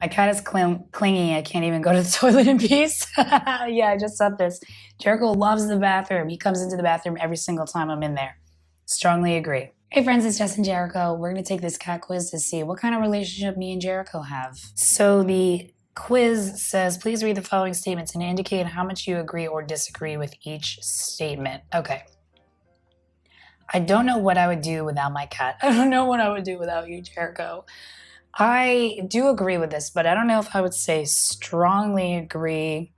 My cat is clingy. I can't even go to the toilet in peace. Yeah, I just said this. Jericho loves the bathroom. He comes into the bathroom every single time I'm in there. Strongly agree. Hey friends, it's Jess and Jericho. We're going to take this cat quiz to see what kind of relationship me and Jericho have. So the quiz says, please read the following statements and indicate how much you agree or disagree with each statement. Okay. I don't know what I would do without my cat. I don't know what I would do without you, Jericho. I do agree with this, but I don't know if I would say strongly agree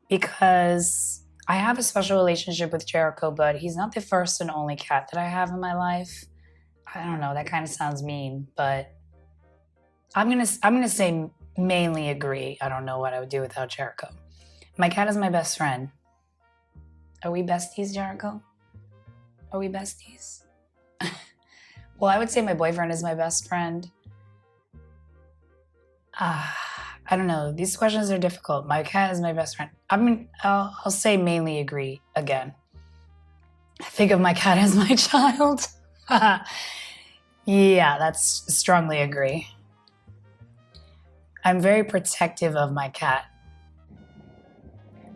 because I have a special relationship with Jericho, but he's not the first and only cat that I have in my life. I don't know, that kind of sounds mean, but I'm gonna say mainly agree. I don't know what I would do without Jericho. My cat is my best friend. Are we besties, Jericho? Are we besties? Well, I would say my boyfriend is my best friend. I don't know. These questions are difficult. My cat is my best friend. I'll say mainly agree again. I think of my cat as my child. Yeah, that's strongly agree. I'm very protective of my cat.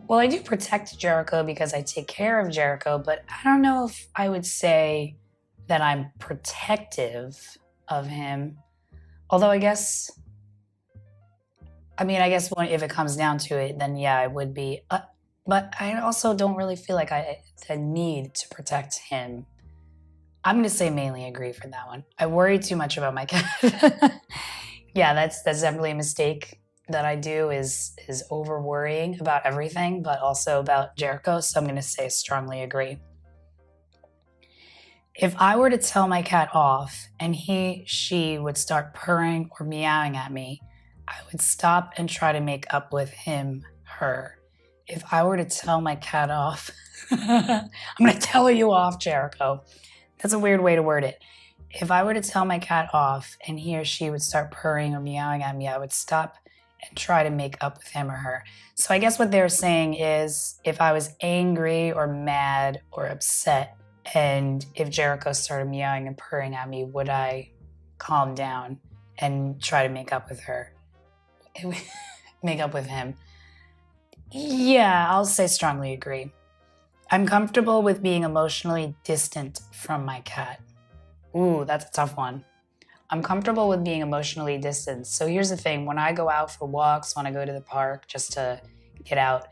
Well, I do protect Jericho because I take care of Jericho, but I don't know if I would say that I'm protective of him. Although I guess if it comes down to it, then yeah, I would be. But I also don't really feel like I need to protect him. I'm gonna say mainly agree for that one. I worry too much about my cat. Yeah, that's definitely a mistake that I do is over worrying about everything, but also about Jericho. So I'm gonna say strongly agree. If I were to tell my cat off and she would start purring or meowing at me, I would stop and try to make up with him, her. If I were to tell my cat off, I'm gonna tell you off, Jericho. That's a weird way to word it. If I were to tell my cat off and he or she would start purring or meowing at me, I would stop and try to make up with him or her. So I guess what they're saying is if I was angry or mad or upset, and if Jericho started meowing and purring at me, would I calm down and try to make up with her? Make up with him? Yeah, I'll say strongly agree. I'm comfortable with being emotionally distant from my cat. Ooh, that's a tough one. I'm comfortable with being emotionally distant. So here's the thing, when I go out for walks, when I go to the park just to get out,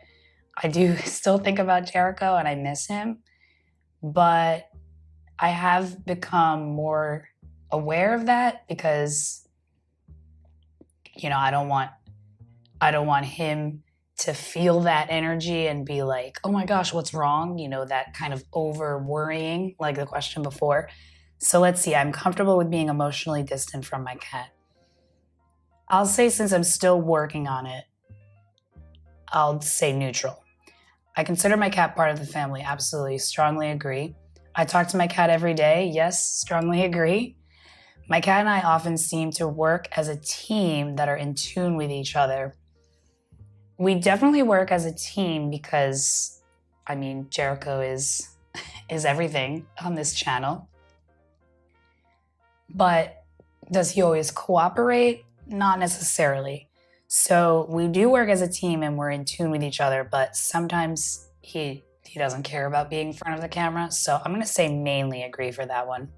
I do still think about Jericho and I miss him, but I have become more aware of that because, I don't want him to feel that energy and be like, oh my gosh, what's wrong? That kind of over worrying, like the question before. So let's see, I'm comfortable with being emotionally distant from my cat. I'll say since I'm still working on it, I'll say neutral. I consider my cat part of the family, absolutely, strongly agree. I talk to my cat every day, yes, strongly agree. My cat and I often seem to work as a team that are in tune with each other. We definitely work as a team because, Jericho is everything on this channel. But does he always cooperate? Not necessarily. So we do work as a team and we're in tune with each other, but sometimes he doesn't care about being in front of the camera. So I'm gonna say mainly agree for that one.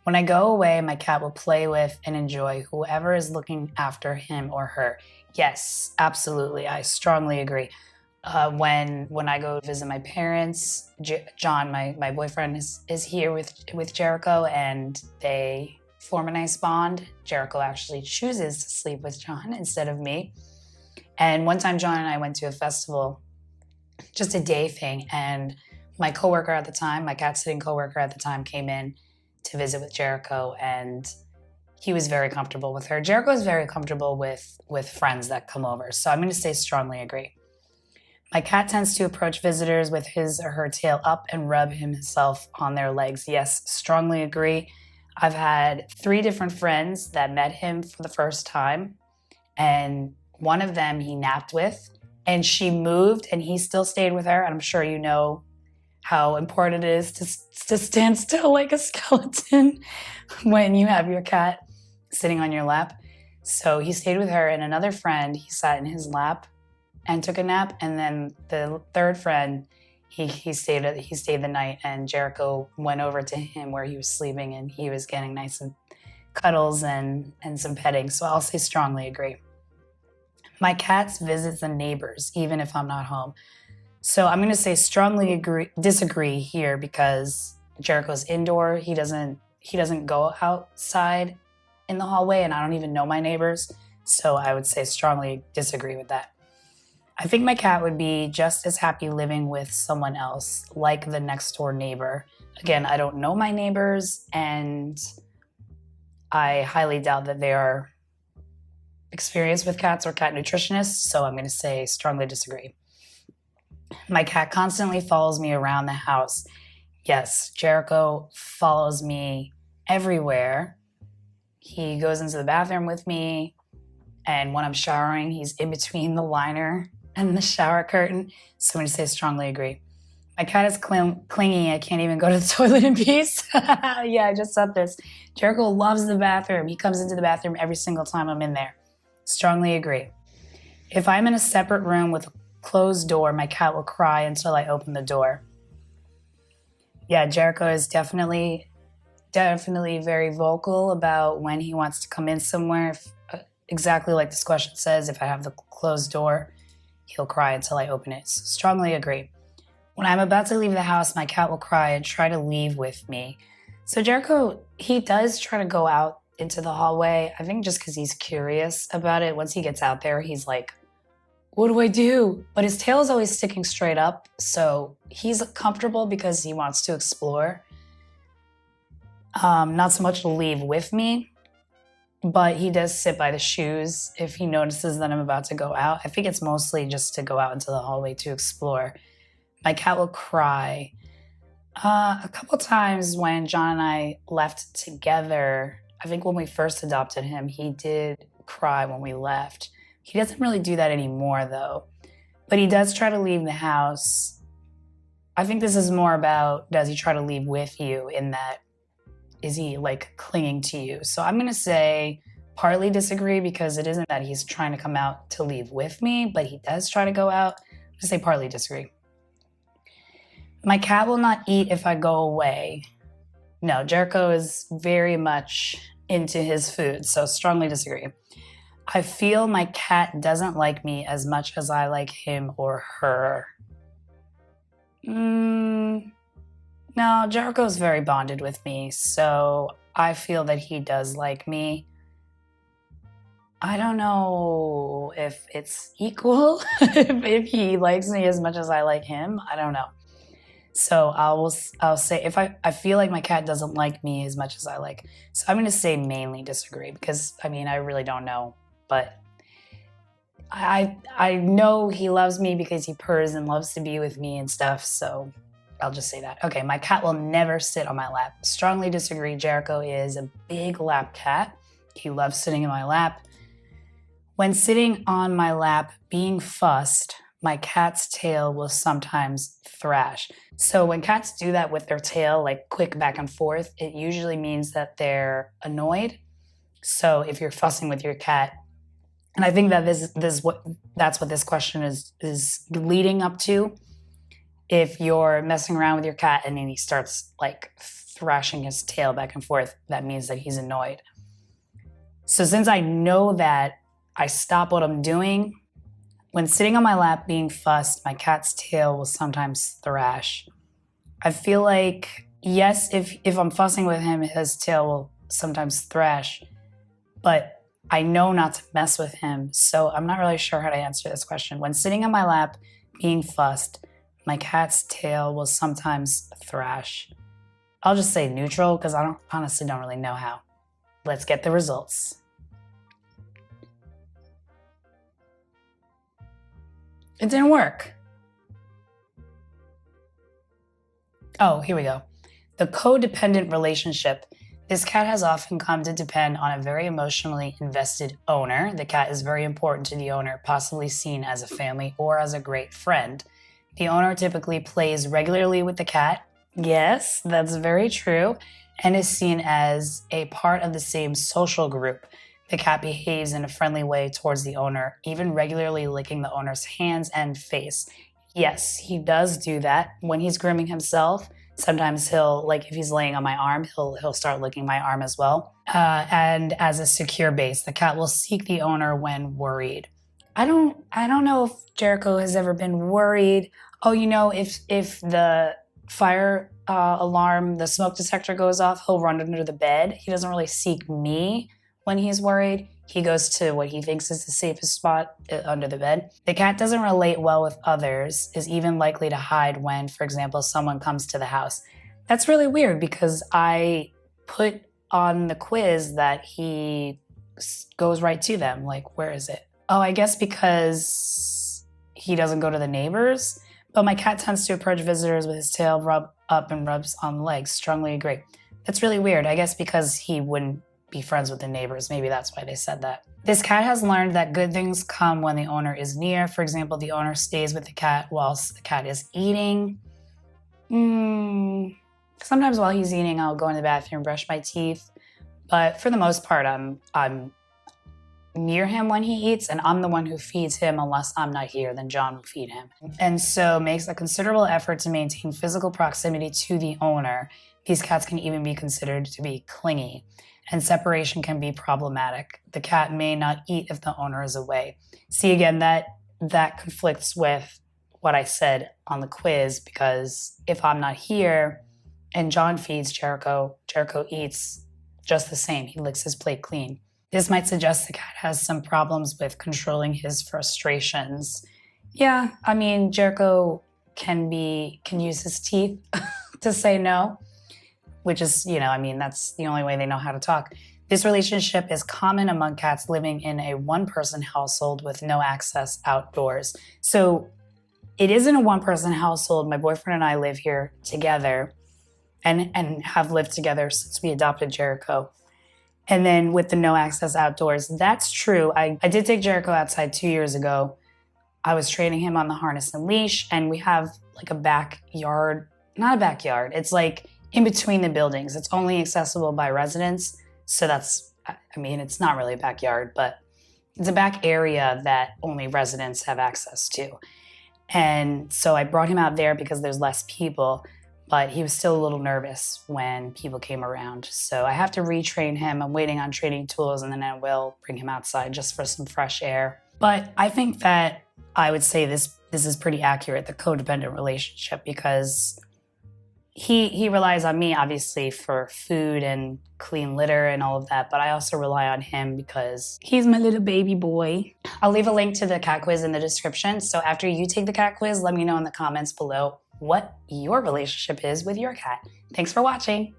When I go away, my cat will play with and enjoy whoever is looking after him or her. Yes, absolutely, I strongly agree. When I go visit my parents, John, my boyfriend, is here with Jericho, and they form a nice bond. Jericho actually chooses to sleep with John instead of me. And one time, John and I went to a festival, just a day thing, and my coworker at the time, my cat-sitting coworker at the time, came in to visit with Jericho, and he was very comfortable with her. Jericho is very comfortable with friends that come over, so I'm going to say strongly agree. My cat tends to approach visitors with his or her tail up and rub himself on their legs. Yes, strongly agree. I've had 3 different friends that met him for the first time, and one of them he napped with, and she moved and he still stayed with her. And I'm sure you know how important it is to stand still like a skeleton when you have your cat sitting on your lap. So he stayed with her, and another friend, he sat in his lap and took a nap. And then the third friend, he stayed the night, and Jericho went over to him where he was sleeping, and he was getting nice and cuddles and some petting. So I'll say strongly agree. My cats visit the neighbors even if I'm not home. So I'm going to say strongly disagree here, because Jericho's indoor. He doesn't go outside in the hallway, and I don't even know my neighbors. So I would say strongly disagree with that. I think my cat would be just as happy living with someone else, like the next door neighbor. Again, I don't know my neighbors, and I highly doubt that they are experienced with cats or cat nutritionists, so I'm going to say strongly disagree. My cat constantly follows me around the house. Yes, Jericho follows me everywhere. He goes into the bathroom with me, and when I'm showering, he's in between the liner and the shower curtain, so I'm going to say strongly agree. My cat is clingy. I can't even go to the toilet in peace. Yeah, I just said this. Jericho loves the bathroom. He comes into the bathroom every single time I'm in there. Strongly agree. If I'm in a separate room with a closed door, my cat will cry until I open the door. Yeah, Jericho is definitely very vocal about when he wants to come in somewhere. Exactly like this question says, if I have the closed door, he'll cry until I open it. So strongly agree. When I'm about to leave the house, my cat will cry and try to leave with me. So Jericho, he does try to go out into the hallway. I think just because he's curious about it. Once he gets out there, he's like, what do I do? But his tail is always sticking straight up. So he's comfortable because he wants to explore. Not so much to leave with me, but he does sit by the shoes if he notices that I'm about to go out. I think it's mostly just to go out into the hallway to explore. My cat will cry. A couple times when John and I left together, I think when we first adopted him, he did cry when we left. He doesn't really do that anymore, though. But he does try to leave the house. I think this is more about, does he try to leave with you, in that, is he like clinging to you? So I'm going to say partly disagree, because it isn't that he's trying to come out to leave with me, but he does try to go out. I'm going to say partly disagree. My cat will not eat if I go away. No, Jericho is very much into his food, so strongly disagree. I feel my cat doesn't like me as much as I like him or her. No, Jericho's very bonded with me, so I feel that he does like me. I don't know if it's equal, if he likes me as much as I like him. I don't know. So I'll say if I feel like my cat doesn't like me as much as I like. So I'm going to say mainly disagree, because I mean, I really don't know, but I know he loves me because he purrs and loves to be with me and stuff. So I'll just say that. Okay, my cat will never sit on my lap. Strongly disagree. Jericho is a big lap cat. He loves sitting in my lap. When sitting on my lap, being fussed, my cat's tail will sometimes thrash. So when cats do that with their tail, like quick back and forth, it usually means that they're annoyed. So if you're fussing with your cat, and I think that that's what this question is leading up to. If you're messing around with your cat and then he starts like thrashing his tail back and forth, that means that he's annoyed. So since I know that, I stop what I'm doing. When sitting on my lap being fussed, my cat's tail will sometimes thrash. I feel like, yes, if I'm fussing with him, his tail will sometimes thrash, but I know not to mess with him, so I'm not really sure how to answer this question. When sitting on my lap being fussed, my cat's tail will sometimes thrash. I'll just say neutral, because I honestly don't really know how. Let's get the results. It didn't work. Oh, here we go. The codependent relationship. This cat has often come to depend on a very emotionally invested owner. The cat is very important to the owner, possibly seen as a family or as a great friend. The owner typically plays regularly with the cat. Yes, that's very true, and is seen as a part of the same social group. The cat behaves in a friendly way towards the owner, even regularly licking the owner's hands and face. Yes, he does do that when he's grooming himself. Sometimes he'll, like if he's laying on my arm, he'll start licking my arm as well. And as a secure base, the cat will seek the owner when worried. I don't know if Jericho has ever been worried. Oh, if the fire alarm, the smoke detector goes off, he'll run under the bed. He doesn't really seek me when he's worried. He goes to what he thinks is the safest spot under the bed. The cat doesn't relate well with others, is even likely to hide when, for example, someone comes to the house. That's really weird because I put on the quiz that he goes right to them. Like, where is it? Oh, I guess because he doesn't go to the neighbors. But my cat tends to approach visitors with his tail rubbed up and rubs on legs. Strongly agree. That's really weird. I guess because he wouldn't be friends with the neighbors. Maybe that's why they said that. This cat has learned that good things come when the owner is near. For example, the owner stays with the cat whilst the cat is eating. Sometimes while he's eating, I'll go in the bathroom, brush my teeth. But for the most part, I'm near him when he eats, and I'm the one who feeds him. Unless I'm not here, then John will feed him. And so makes a considerable effort to maintain physical proximity to the owner. These cats can even be considered to be clingy, and separation can be problematic. The cat may not eat if the owner is away. See, again, that conflicts with what I said on the quiz, because if I'm not here and John feeds Jericho, Jericho eats just the same. He licks his plate clean. This might suggest the cat has some problems with controlling his frustrations. Yeah, I mean, Jericho can use his teeth to say no, which is, that's the only way they know how to talk. This relationship is common among cats living in a one-person household with no access outdoors. So it isn't a one-person household. My boyfriend and I live here together and have lived together since we adopted Jericho. And then with the no access outdoors, that's true. I did take Jericho outside 2 years ago. I was training him on the harness and leash, and we have like a backyard, not a backyard. It's like in between the buildings. It's only accessible by residents. So it's not really a backyard, but it's a back area that only residents have access to. And so I brought him out there because there's less people, but he was still a little nervous when people came around. So I have to retrain him. I'm waiting on training tools, and then I will bring him outside just for some fresh air. But I think that I would say this is pretty accurate, the codependent relationship, because he relies on me, obviously, for food and clean litter and all of that, but I also rely on him because he's my little baby boy. I'll leave a link to the cat quiz in the description. So after you take the cat quiz, let me know in the comments below what your relationship is with your cat. Thanks for watching.